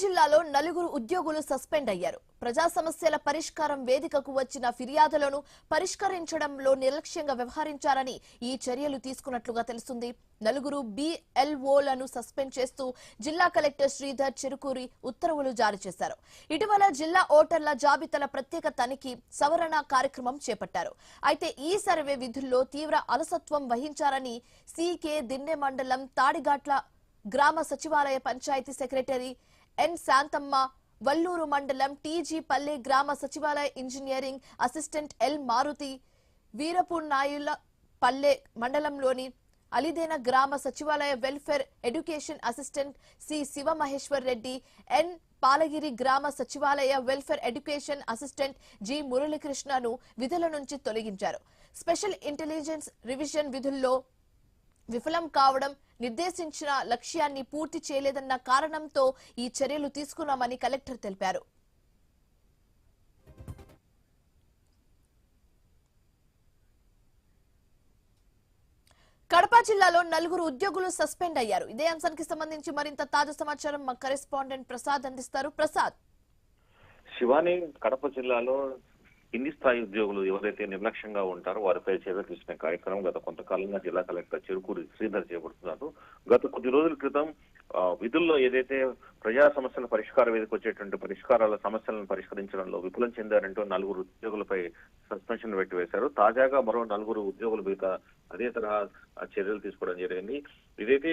జిల్లాలో నలుగురు ఉద్యోగులు సస్పెండ్ అయ్యారు. ప్రజా సమస్యల పరిష్కారం వేదికకు వచ్చిన ఫిర్యాదులను పరిష్కరించడంలో నిర్లక్ష్యంగా వ్యవహరించారని ఈ చర్యలు తీసుకున్నట్లుగా తెలుస్తుంది. నలుగురు BLOలను సస్పెండ్ చేస్తూ జిల్లా కలెక్టర్ శ్రీధర్ చెరుకూరి ఉత్తర్వులు జారీ చేశారు. ఇటీవల జిల్లా ఓటర్ల జాబితాల ప్రత్యేక తనిఖీ సవరణ కార్యక్రమం చేపట్టారు. అయితే ఈ సర్వే విధుల్లో తీవ్ర అలసత్వం వహించారని CK దిన్నె మండలం తాడిగాట్ల గ్రామ సచివాలయ పంచాయతీ సెక్రటరీ ఎన్ శాంతమ్మ, వల్లూరు మండలం TG పల్లె గ్రామ సచివాలయ ఇంజనీరింగ్ అసిస్టెంట్ ఎల్ మారుతి, వీరపూర్ నాయుల పల్లె మండలంలోని అలిదేన గ్రామ సచివాలయ welfare education assistant C Shivamaheshwar Reddy, N Palagiri గ్రామ సచివాలయ వెల్ఫేర్ ఎడ్యుకేషన్ అసిస్టెంట్ జి మురళీకృష్ణను విధుల నుంచి తొలగించారు. స్పెషల్ ఇంటెలిజెన్స్ రివిజన్ విధుల్లో విఫలం కావడం, నిర్దేశించిన లక్ష్యాన్ని పూర్తి చేయలేదన్న కారణంతో ఈ చర్యలు తీసుకున్నామని కలెక్టర్ తెలిపారు. కడప జిల్లాలో నలుగురు ఉద్యోగులు సస్పెండ్ అయ్యారు. ఇదే అంశానికి సంబంధించి మరింత తాజా సమాచారం మా కరెస్పాండెంట్ ప్రసాద్ అందిస్తారు. ప్రసాద్. శివాని, కడప జిల్లాలో కింది స్థాయి ఉద్యోగులు ఎవరైతే నిర్లక్ష్యంగా ఉంటారో వారిపై చర్యలు తీసుకునే కార్యక్రమం గత కొంతకాలంగా జిల్లా కలెక్టర్ చెరుకూరి శ్రీధర్ చేపడుతున్నారు. గత కొద్ది రోజుల క్రితం విధుల్లో ఏదైతే ప్రజా సమస్యల పరిష్కార వేదిక వచ్చేటువంటి పరిష్కారాల సమస్యలను పరిష్కరించడంలో విఫలం చెందారంటూ నలుగురు ఉద్యోగులపై సస్పెన్షన్ పెట్టివేశారు. తాజాగా మరో నలుగురు ఉద్యోగుల మీద అదే తరహా చర్యలు తీసుకోవడం జరిగింది. ఇదైతే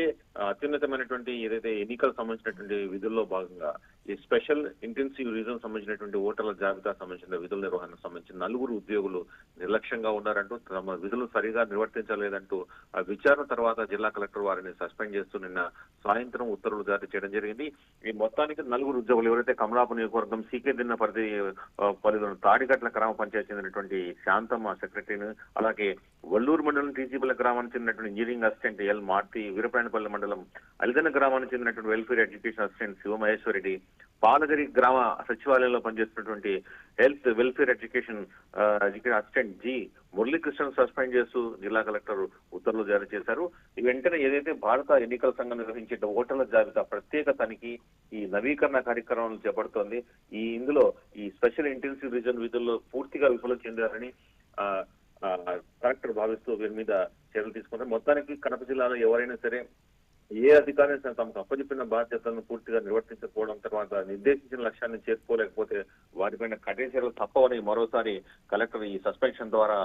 అత్యున్నతమైనటువంటి ఏదైతే ఎన్నికలకు సంబంధించినటువంటి విధుల్లో భాగంగా ఈ స్పెషల్ ఇంటెన్సివ్ రీజన్ సంబంధించినటువంటి ఓటర్ల జాబితా సంబంధించిన విధుల నిర్వహణకు సంబంధించిన నలుగురు ఉద్యోగులు నిర్లక్ష్యంగా ఉన్నారంటూ తమ విధులు సరిగా నిర్వర్తించలేదంటూ ఆ విచారణ తర్వాత జిల్లా కలెక్టర్ వారిని సస్పెండ్ చేస్తూ నిన్న సాయంత్రం ఉత్తర్వులు జారీ చేయడం జరిగింది. ఈ మొత్తానికి నలుగురు ఉద్యోగులు ఎవరైతే కమలాపు నియోజకవర్గం CK దిన్న పరిధిలోని తాడిగట్ల గ్రామ పంచాయతీ చెందినటువంటి శాంతమ్మ సెక్రటరీని, అలాగే వల్లూరు మండలం TG పల్లె గ్రామానికి చెందినటువంటి ఇంజనీరింగ్ అసిస్టెంట్ ఎల్ మారుతి, వీరప్రాయనపల్లి మండలం అలిదన గ్రామానికి చెందినటువంటి welfare education assistant Shivamaheshwar Reddy, Palagiri గ్రామ సచివాలయంలో పనిచేస్తున్నటువంటి health welfare education assistant G మురళీకృష్ణను సస్పెండ్ చేస్తూ జిల్లా కలెక్టర్ ఉత్తర్వులు జారీ చేశారు. ఈ వెంటనే ఏదైతే భారత ఎన్నికల సంఘం నిర్వహించే ఓటర్ల జాబితా ప్రత్యేక తనిఖీ ఈ నవీకరణ కార్యక్రమం చేపడుతోంది. ఇందులో ఈ స్పెషల్ ఇంటెన్సివ్ రీజన్ విధుల్లో పూర్తిగా విఫలం చెందారని కలెక్టర్ భావిస్తూ వీరి మీద చర్యలు తీసుకున్నారు. మొత్తానికి కడప జిల్లాలో ఎవరైనా సరే ఏ అధికారిని తమకు అప్పచెప్పిన బాధ్యతలను పూర్తిగా నిర్వర్తించకపోవడం, తర్వాత నిర్దేశించిన లక్ష్యాన్ని చేరుకోలేకపోతే వారిపైన కఠిన చర్యలు తప్పవని మరోసారి కలెక్టర్ ఈ సస్పెన్షన్ ద్వారా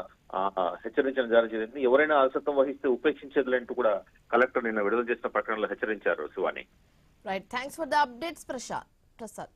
హెచ్చరించడం జారీ చేసింది. ఎవరైనా అలసత్వం వహిస్తే ఉపేక్షించేదిలంటూ కూడా కలెక్టర్ నిన్న విడుదల చేసిన ప్రకటనలో హెచ్చరించారు. Shivani. Right, thanks for the updates Prasad.